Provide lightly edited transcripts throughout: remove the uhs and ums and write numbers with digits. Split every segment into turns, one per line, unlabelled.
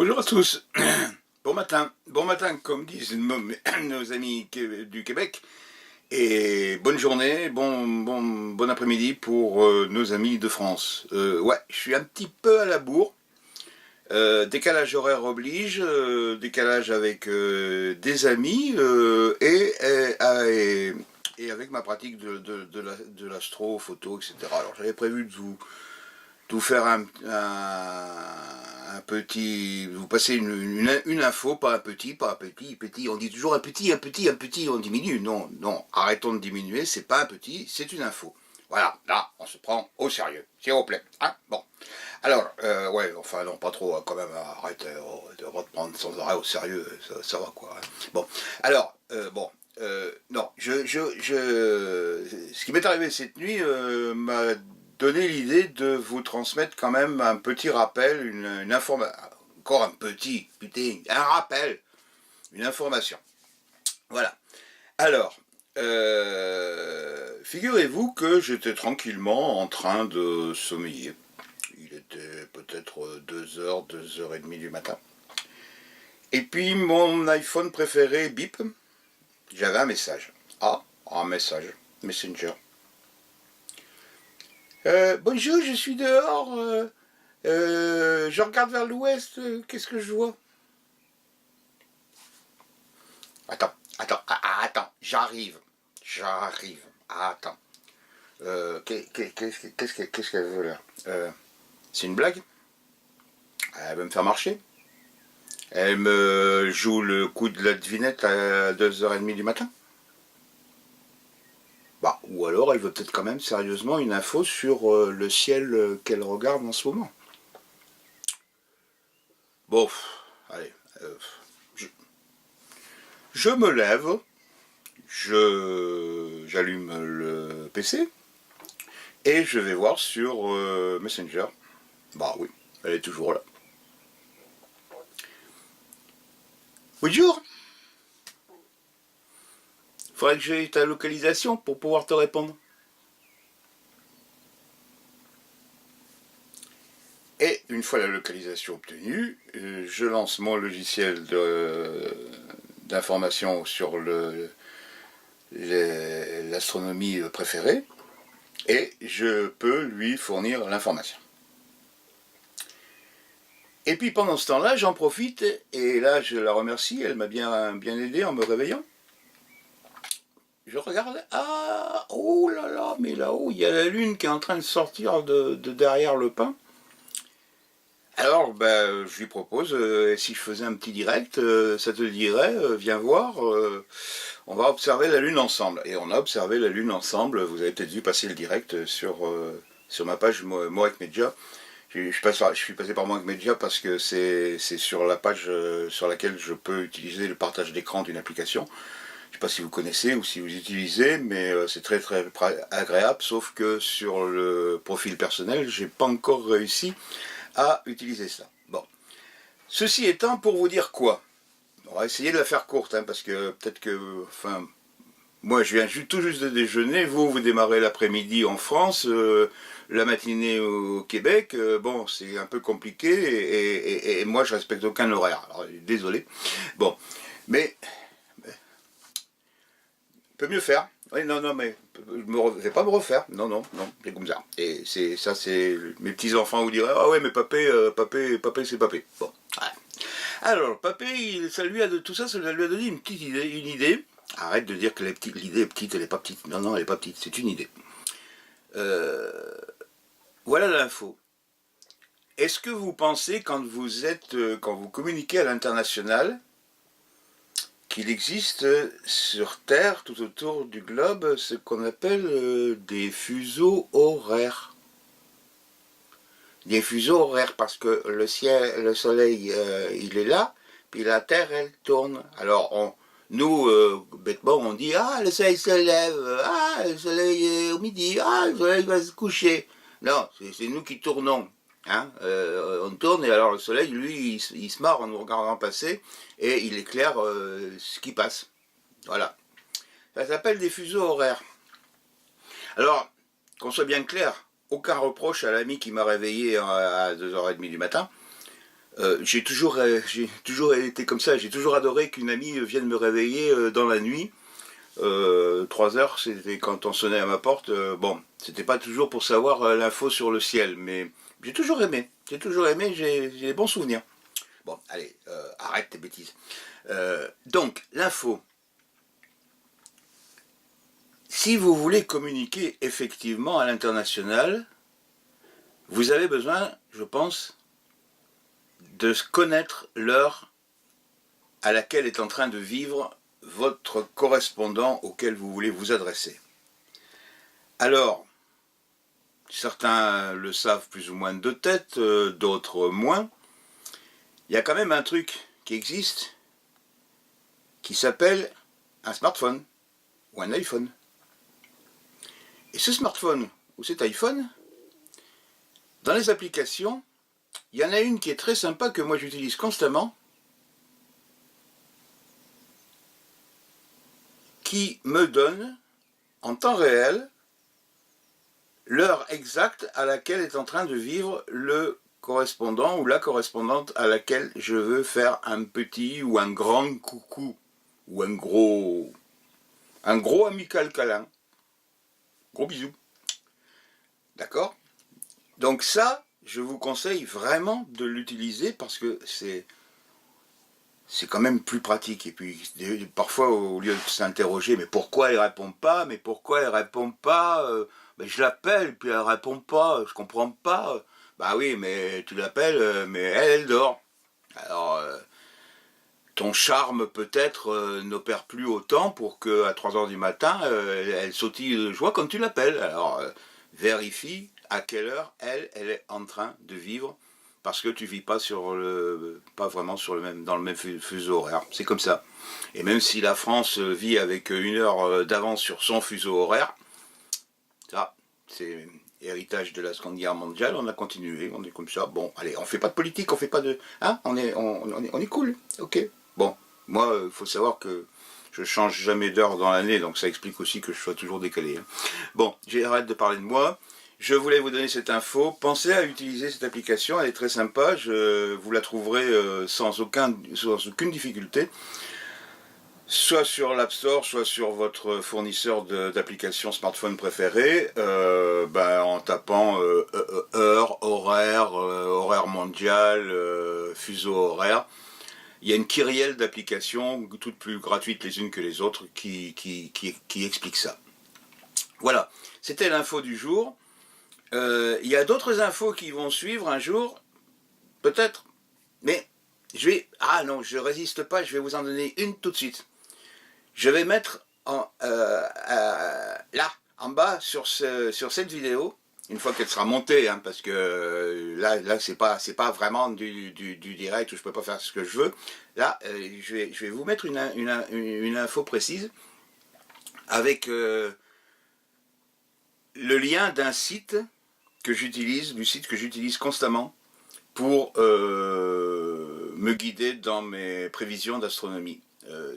Bonjour à tous. Bon matin, comme disent nos amis du Québec, et bonne journée, bon après-midi pour nos amis de France. Ouais, je suis un petit peu à la bourre. Décalage horaire oblige, décalage avec des amis et avec ma pratique de l'astro, photo, etc. Alors j'avais prévu de vous faire un petit, vous passez une info, pas un petit, on dit toujours un petit, on diminue. Non, arrêtons de diminuer, c'est pas un petit, c'est une info. Voilà, là, on se prend au sérieux, s'il vous plaît. Hein, bon. Alors, ouais, enfin non, pas trop, quand même, arrête de reprendre sans arrêt au sérieux, ça va quoi. Hein. Bon, alors, non, ce qui m'est arrivé cette nuit m'a donné l'idée de vous transmettre quand même un petit rappel, une information, encore un petit, putain, un rappel, une information. Voilà. Alors, figurez-vous que j'étais tranquillement en train de sommeiller. Il était peut-être 2h, 2h30 du matin. Et puis mon iPhone préféré bip. J'avais un message. Ah, un message. Messenger. Bonjour, je suis dehors. Je regarde vers l'ouest. Qu'est-ce que je vois? Attends. J'arrive. Attends. Qu'est-ce qu'elle veut là? C'est une blague? Elle veut me faire marcher? Elle me joue le coup de la devinette à 2h30 du matin? Bah, ou alors elle veut peut-être quand même sérieusement une info sur le ciel qu'elle regarde en ce moment. Bon, allez, je me lève, j'allume le PC et je vais voir sur Messenger. Bah oui, elle est toujours là. Bonjour. Faudrait que j'aie ta localisation pour pouvoir te répondre. Et une fois la localisation obtenue, je lance mon logiciel d'information sur l'astronomie préférée et je peux lui fournir l'information. Et puis pendant ce temps-là, j'en profite et là je la remercie, elle m'a bien aidé en me réveillant. Je regarde, ah, oh là là, mais là-haut, il y a la lune qui est en train de sortir de derrière le pin. Alors, ben, je lui propose, si je faisais un petit direct, ça te dirait, viens voir, on va observer la lune ensemble. Et on a observé la lune ensemble, vous avez peut-être vu passer le direct sur ma page Moek Media. Je suis passé par Moek Media parce que c'est sur la page sur laquelle je peux utiliser le partage d'écran d'une application. Je ne sais pas si vous connaissez ou si vous utilisez, mais c'est très agréable, sauf que sur le profil personnel, j'ai pas encore réussi à utiliser ça. Bon. Ceci étant, pour vous dire quoi? On va essayer de la faire courte, hein, parce que peut-être que, enfin, moi je viens tout juste de déjeuner, vous démarrez l'après-midi en France, la matinée au Québec, bon, c'est un peu compliqué, et moi je respecte aucun horaire, alors désolé. Bon, mais peut mieux faire. Oui, non, mais je ne vais pas me refaire. Non, c'est comme ça. Et ça, c'est mes petits-enfants vous diraient, ah ouais, mais papé, c'est papé. Bon, ouais. Alors, papé, tout ça lui a donné une idée. Arrête de dire que l'idée est petite, elle n'est pas petite. Non, elle n'est pas petite, c'est une idée. Voilà l'info. Est-ce que vous pensez, quand vous communiquez à l'international, qu'il existe sur Terre, tout autour du globe, ce qu'on appelle des fuseaux horaires. Des fuseaux horaires parce que le soleil, il est là, puis la Terre, elle tourne. Alors, nous, bêtement, on dit, ah, le soleil se lève, ah, le soleil est au midi, ah, le soleil va se coucher. Non, c'est nous qui tournons. Hein, on tourne et alors le soleil, lui, il se marre en nous regardant passer et il éclaire ce qui passe. Voilà. Ça s'appelle des fuseaux horaires. Alors, qu'on soit bien clair, aucun reproche à l'ami qui m'a réveillé à 2h30 du matin. j'ai toujours été comme ça, j'ai toujours adoré qu'une amie vienne me réveiller dans la nuit. 3 heures, c'était quand on sonnait à ma porte. Bon, c'était pas toujours pour savoir l'info sur le ciel, mais j'ai toujours aimé, j'ai des bons souvenirs. Bon, allez, arrête tes bêtises. Donc, l'info. Si vous voulez communiquer effectivement à l'international, vous avez besoin, je pense, de connaître l'heure à laquelle est en train de vivre votre correspondant auquel vous voulez vous adresser. Alors, certains le savent plus ou moins de tête, d'autres moins. Il y a quand même un truc qui existe qui s'appelle un smartphone ou un iPhone. Et ce smartphone ou cet iPhone, dans les applications, il y en a une qui est très sympa que moi j'utilise constamment, qui me donne en temps réel l'heure exacte à laquelle est en train de vivre le correspondant ou la correspondante à laquelle je veux faire un petit ou un grand coucou ou un gros amical câlin. Gros bisous. D'accord? Donc ça, je vous conseille vraiment de l'utiliser parce que c'est quand même plus pratique. Et puis parfois, au lieu de s'interroger, mais pourquoi il répond pas, ben, je l'appelle, puis elle répond pas, je comprends pas. Bah oui, mais tu l'appelles, mais elle dort. Alors, ton charme peut-être n'opère plus autant pour qu'à 3 heures du matin, elle sautille de joie quand tu l'appelles. Alors, vérifie à quelle heure elle est en train de vivre, parce que tu vis pas pas vraiment dans le même fuseau horaire. C'est comme ça. Et même si la France vit avec 1 heure d'avance sur son fuseau horaire, ça, c'est héritage de la Seconde Guerre mondiale, on a continué, on est comme ça. Bon, allez, on fait pas de politique, on fait pas de... Hein, on est cool, ok. Bon, moi, il faut savoir que je change jamais d'heure dans l'année, donc ça explique aussi que je sois toujours décalé. Hein. Bon, j'arrête de parler de moi. Je voulais vous donner cette info. Pensez à utiliser cette application, elle est très sympa. Vous la trouverez sans aucune difficulté. Soit sur l'App Store, soit sur votre fournisseur d'applications smartphone préféré, en tapant heure, horaire, horaire mondial, fuseau horaire. Il y a une kyrielle d'applications, toutes plus gratuites les unes que les autres, qui expliquent ça. Voilà, c'était l'info du jour. Il y a d'autres infos qui vont suivre un jour, peut-être, mais ah non, je résiste pas, je vais vous en donner une tout de suite. Je vais mettre là, en bas, sur cette vidéo, une fois qu'elle sera montée, hein, parce que là c'est pas vraiment du direct où je peux pas faire ce que je veux. Là, je vais vous mettre une info précise avec le lien d'un site que j'utilise constamment pour me guider dans mes prévisions d'astronomie.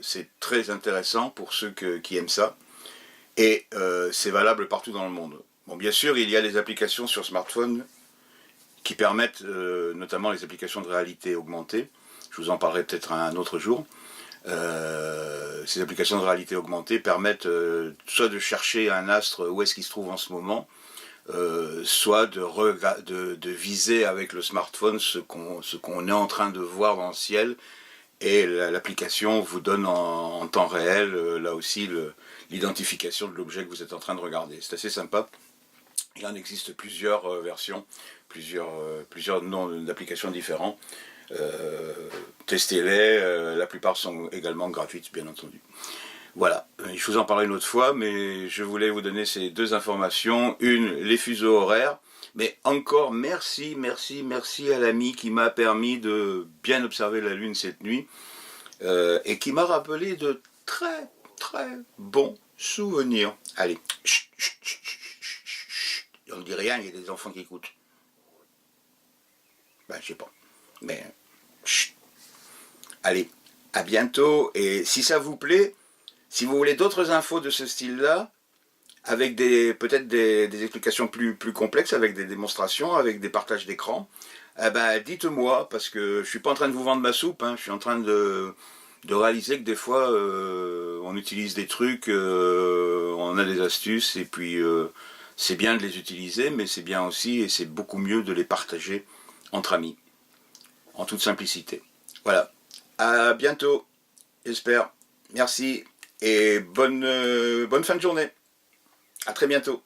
C'est très intéressant pour ceux qui aiment ça, et c'est valable partout dans le monde. Bon, bien sûr, il y a des applications sur smartphone qui permettent, notamment les applications de réalité augmentée, je vous en parlerai peut-être un autre jour. Ces applications de réalité augmentée permettent soit de chercher un astre où est-ce qu'il se trouve en ce moment, soit de viser avec le smartphone ce qu'on est en train de voir dans le ciel, et l'application vous donne en temps réel, là aussi, l'identification de l'objet que vous êtes en train de regarder. C'est assez sympa. Il en existe plusieurs versions, plusieurs noms d'applications différents. Testez-les, la plupart sont également gratuites, bien entendu. Voilà, je vous en parlerai une autre fois, mais je voulais vous donner ces deux informations. Une, les fuseaux horaires, mais encore merci à l'ami qui m'a permis de bien observer la Lune cette nuit, et qui m'a rappelé de très bons souvenirs. Allez, chut, chut, chut, chut, chut. On ne dit rien, il y a des enfants qui écoutent. Ben, je sais pas, mais chut. Allez, à bientôt, et si ça vous plaît, si vous voulez d'autres infos de ce style-là, avec peut-être des explications plus complexes, avec des démonstrations, avec des partages d'écran, eh ben, dites-moi, parce que je suis pas en train de vous vendre ma soupe, hein, je suis en train de réaliser que des fois, on utilise des trucs, on a des astuces, et puis c'est bien de les utiliser, mais c'est bien aussi, et c'est beaucoup mieux de les partager entre amis, en toute simplicité. Voilà. À bientôt, j'espère. Merci, et bonne fin de journée. À très bientôt.